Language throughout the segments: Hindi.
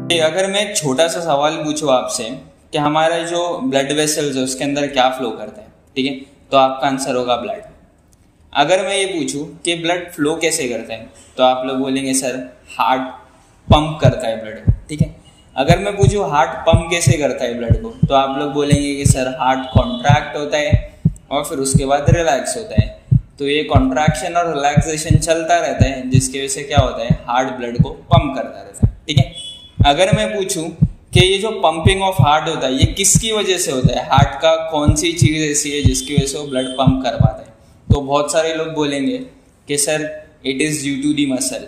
अगर मैं एक छोटा सा सवाल पूछूं आपसे कि हमारा जो ब्लड वेसल्स है उसके अंदर क्या फ्लो करता है, ठीक है, तो आपका आंसर होगा ब्लड। अगर मैं ये पूछूं कि ब्लड फ्लो कैसे करता है तो आप लोग बोलेंगे सर हार्ट पंप करता है ब्लड, ठीक है। अगर मैं पूछूं हार्ट पंप कैसे करता है ब्लड को तो आप लोग बोलेंगे कि सर हार्ट कॉन्ट्रैक्ट होता है और फिर उसके बाद रिलैक्स होता है। तो ये कॉन्ट्रैक्शन और रिलैक्सेशन चलता रहता है जिसकी वजह से क्या होता है, हार्ट ब्लड को पंप करता रहता है, ठीक है। अगर मैं पूछूं कि ये जो पंपिंग ऑफ हार्ट होता है ये किसकी वजह से होता है, हार्ट का कौन सी चीज़ ऐसी है जिसकी वजह से वो ब्लड पंप कर पाता है, तो बहुत सारे लोग बोलेंगे कि sir it is due to the muscle.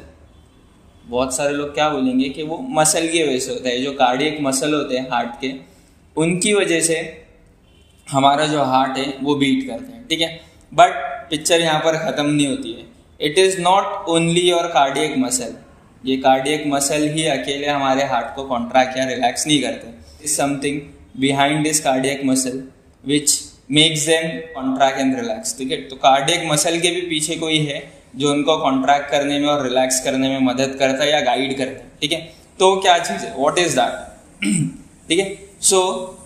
बहुत सारे लोग क्या बोलेंगे कि वो मसल की वजह से होता है, जो कार्डियक मसल होते हैं हार्ट के उनकी वजह से हमारा जो हार्ट है वो बीट करते हैं, ठीक है। बट पिक्चर यहाँ पर ख़त्म नहीं होती है। It is not only your cardiac muscle, ये कार्डियक मसल ही अकेले हमारे हार्ट को कॉन्ट्रैक्ट या रिलैक्स नहीं करते। Is something behind this cardiac muscle which makes them contract and relax, ठीक है। तो कार्डियक मसल के भी पीछे कोई है जो उनको कॉन्ट्रैक्ट करने में और रिलैक्स करने में मदद करता है या गाइड करता है, ठीक है। तो क्या चीज़ है, व्हाट इज दैट, ठीक है। So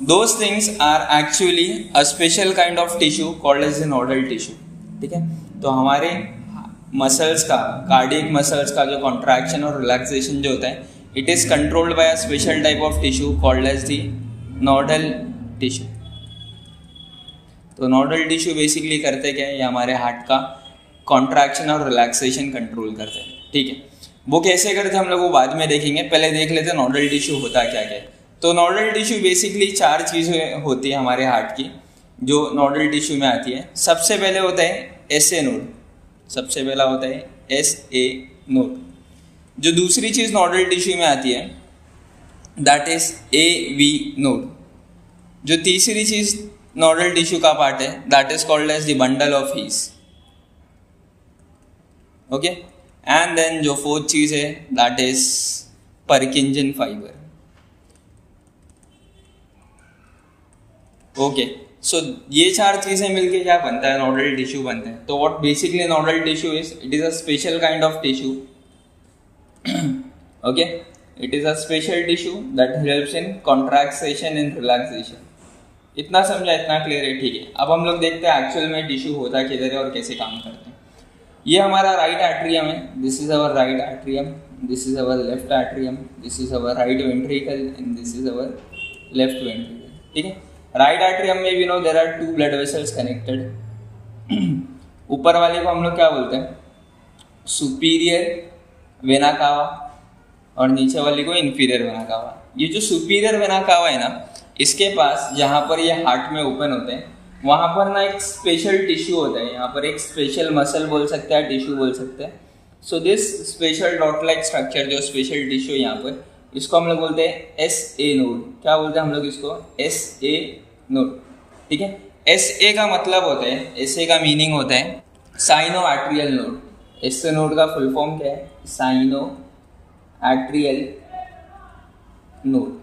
those things are actually a special kind of tissue called as a nodal tissue, ठीक है। तो हमारे मसल्स का, कार्डियक मसल्स का जो कॉन्ट्रैक्शन और रिलैक्सेशन जो होता है it is controlled by a special type of tissue called as the nodal tissue. तो नोडल टिश्यू बेसिकली करते क्या है, ये हमारे हार्ट का कॉन्ट्रैक्शन और रिलैक्सेशन कंट्रोल करते हैं, ठीक है। वो कैसे करते हैं हम लोग वो बाद में देखेंगे, पहले देख लेते हैं नोडल टिश्यू होता क्या क्या है। तो नोडल टिश्यू बेसिकली 4 चीज़ें होती है हमारे हार्ट की जो नोडल टिश्यू में आती है। सबसे पहले होता है एसए नोड, सबसे पहला होता है एसए नोड। जो दूसरी चीज़ नोडल टिश्यू में आती है दैट इज एवी नोड। जो तीसरी चीज़ नोडल टिश्यू का पार्ट है that is called as the bundle of His, okay. And then जो फोर्थ चीज़ है that is Purkinje fibre, okay. So ये 4 चीज़ें मिलके क्या बनता है, नोडल टिश्यू बनता है। तो what basically nodal tissue is, it is a special kind of tissue, okay. It is a special tissue that helps in contraction and relaxation. इतना समझा, इतना क्लियर है, ठीक है। अब हम लोग देखते हैं एक्चुअल में टिश्यू होता किधर है और कैसे काम करते हैं। ये हमारा राइट एट्रियम है, this is our right atrium, this is our left atrium, this is our right ventricle and this is our left ventricle, ठीक है। राइट एट्रियम में we know there are 2 blood vessels connected. ऊपर वाले को हम लोग क्या बोलते हैं, सुपीरियर वेना कावा, और नीचे वाले को इंफीरियर वेना कावा। ये जो सुपीरियर वेना कावा है ना, इसके पास जहाँ पर ये हार्ट में ओपन होते हैं वहाँ पर ना एक स्पेशल टिश्यू होता है, यहाँ पर एक स्पेशल मसल बोल सकते हैं, टिश्यू बोल सकते हैं। So this special dot like structure, जो स्पेशल टिश्यू यहाँ पर, इसको हम लोग बोलते हैं एस ए नोड। क्या बोलते हैं हम लोग इसको, एस ए नोड, ठीक है। एस ए का मतलब होता है, एस ए का मीनिंग होता है cyano atrial node. S A node का फुल फॉर्म क्या है, साइनो एट्रियल नोड,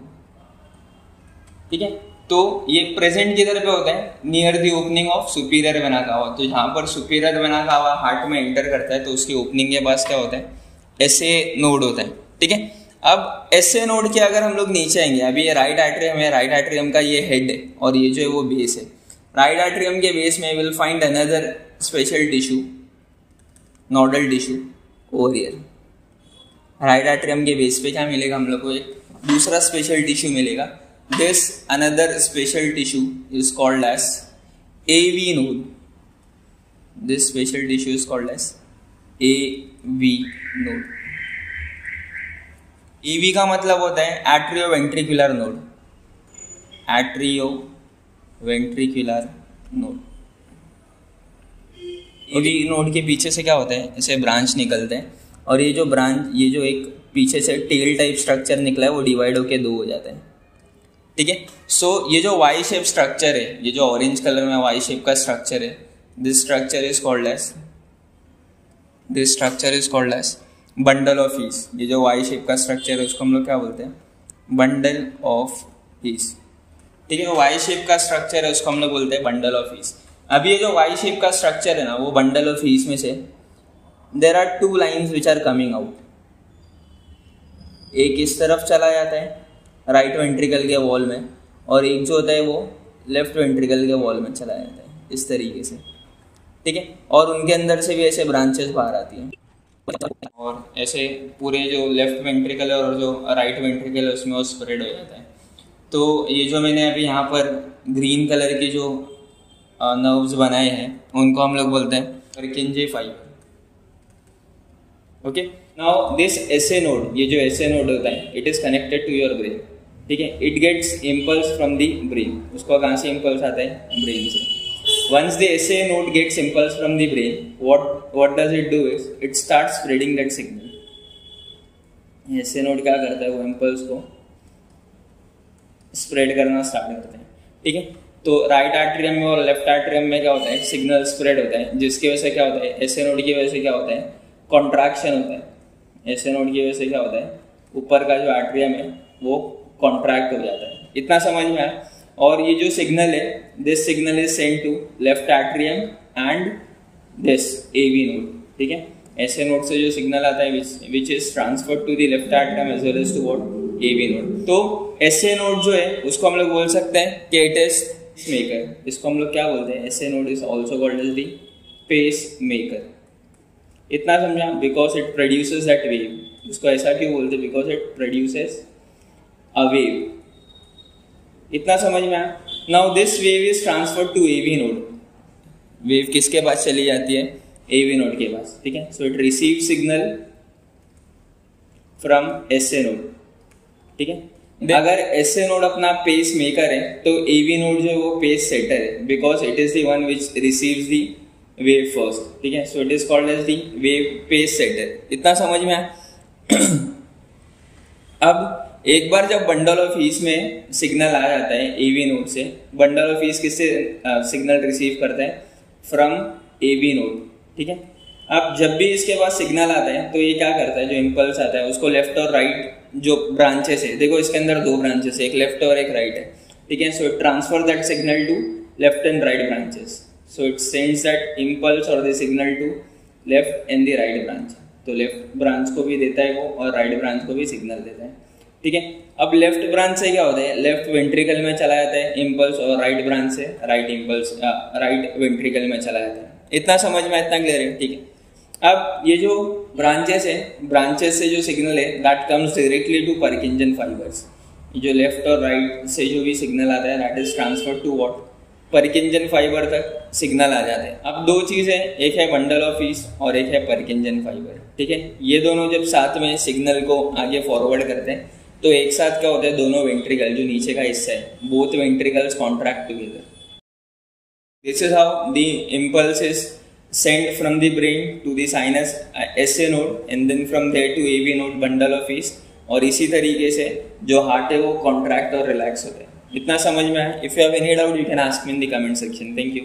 ठीक है। तो ये प्रेजेंट किधर पे होता है, near the opening of superior vena cava. तो जहाँ पर सुपीरियर वेना कावा हार्ट में एंटर करता है तो उसकी ओपनिंग के पास क्या होता है, एस ए नोड होता है, ठीक है। अब एसए नोड के अगर हम लोग नीचे आएंगे, अभी ये राइट एट्रियम है, राइट एट्रियम का ये हेड है और ये जो है वो बेस है। राइट एट्रियम के बेस में will find another special tissue, nodal tissue over here. Right atrium के बेस पे क्या मिलेगा हम लोग को, एक दूसरा स्पेशल टिश्यू मिलेगा। This another special tissue is called as AV node. This special tissue is called as AV node. AV का मतलब होता है atrioventricular node, atrioventricular node. AV node के पीछे से क्या होता है, ऐसे ब्रांच निकलते हैं और ये जो ब्रांच, ये जो एक पीछे से टेल टाइप स्ट्रक्चर निकला है वो डिवाइड होके 2 हो जाते हैं, ठीक है। सो ये जो वाई शेप स्ट्रक्चर है, ये जो ऑरेंज कलर में वाई शेप का स्ट्रक्चर है, this structure is called as bundle of His. ये जो वाई शेप का स्ट्रक्चर है उसको हम लोग क्या बोलते हैं, बंडल ऑफ हीस, ठीक है। वाई शेप का स्ट्रक्चर है उसको हम लोग बोलते हैं बंडल ऑफ हीस। अब ये जो वाई शेप का स्ट्रक्चर है ना, वो बंडल ऑफ हीस में से there are 2 lines which are coming out. एक इस तरफ चला जाता है राइट वेंट्रिकल के वॉल में, और एक जो होता है वो लेफ्ट वेंट्रिकल के वॉल में चला जाता है इस तरीके से, ठीक है। और उनके अंदर से भी ऐसे ब्रांचेस बाहर आती हैं, और ऐसे पूरे जो लेफ्ट वेंट्रिकल है और जो राइट वेंट्रिकल है उसमें वो स्प्रेड हो जाता है। तो ये जो मैंने अभी यहाँ पर ग्रीन कलर की जो नर्व्स बनाए हैं उनको हम लोग बोलते हैं Purkinje fibre. Okay, now this SA node, ये जो एसए नोड होता है it is connected to your brain, ठीक है। It gets impulse from the brain, उसको कहाँ से इम्पल्स आता है? ब्रेन से। Once the SA node gets impulse from the brain, what does it do is it starts spreading that signal. SA node क्या करता है? वो इम्पल्स को स्प्रेड करना स्टार्ट करते हैं, ठीक है। तो राइट आर्टरियम में और लेफ्ट आर्टरियम में क्या होता है? सिग्नल स्प्रेड होता है, जिसकी वजह से क्या होता है? SA नोड की वजह से क्या होता है? कॉन्ट्रैक्शन होता है। SA नोड की वजह से क्या होता है? ऊपर का जो आर्टरियम है वो कॉन्ट्रैक्ट हो जाता है। इतना समझ में आया? और ये जो सिग्नल है, this signal is send to left atrium and this AV node, ठीक है। SA नोड से जो सिग्नल आता है which is transferred to the left atrium as well as to what? AV node. तो SA नोड जो है उसको हम लोग बोल सकते हैं कि इट इज पेस मेकर। इसको हम लोग क्या बोलते हैं? SA node is also called as the pacemaker. इतना समझा? Because it produces that wave. इसको ऐसा क्यों बोलते हैं? Because it produces a wave. इतना समझ में आया? Now this wave is transferred to AV node. Wave किसके पास चली जाती है? AV नोड के पास, ठीक है। So it receive signal from SA node, ठीक है। अगर SA नोड अपना पेस मेकर है तो AV नोड जो है वो पेस सेटर है, because it is the one which receives the wave first, ठीक है। So it is called as the wave pace setter. इतना समझ में आया? अब एक बार जब बंडल ऑफ हीस में सिग्नल आ जाता है AV नोड से, बंडल ऑफ हीस किससे सिग्नल रिसीव करता है? फ्रॉम AV नोड, ठीक है। अब जब भी इसके पास सिग्नल आता है तो ये क्या करता है? जो इम्पल्स आता है उसको लेफ्ट और राइट जो ब्रांचेस है, देखो इसके अंदर दो ब्रांचेस है, एक लेफ्ट और एक राइट है, ठीक है। So it transfer that signal to left and right branches. So it sends that impulse और the signal to left and the right branch. तो लेफ्ट ब्रांच को भी देता है वो और राइट ब्रांच को भी सिग्नल देता है, ठीक है। अब लेफ्ट ब्रांच से क्या होता है? लेफ्ट वेंट्रिकल में चला जाता है इम्पल्स, और राइट ब्रांच से राइट इम्पल्स राइट वेंट्रिकल में चला जाता है। इतना समझ में? इतना क्लियर है, ठीक है। अब ये जो ब्रांचेस है, ब्रांचेस से जो सिग्नल है that comes directly to Purkinje fibers. जो लेफ्ट और राइट से जो भी सिग्नल आता है that is transfer to what? Purkinje fiber तक सिग्नल आ जाते हैं। अब दो चीज़ है, एक है बंडल ऑफ हीस और एक है पर्किंजन फाइबर, ठीक है। ये दोनों जब साथ में सिग्नल को आगे फॉरवर्ड करते हैं तो एक साथ क्या होता है? दोनों वेंट्रिकल जो नीचे का हिस्सा है, both ventricles contract together. This is how the impulse is sent from the brain to the sinus SA node and then from there to AV node bundle of His, और इसी तरीके से जो हार्ट है वो कॉन्ट्रैक्ट और रिलैक्स होता है। इतना समझ में आया? If you have any doubt you can ask me in the comment section. Thank you.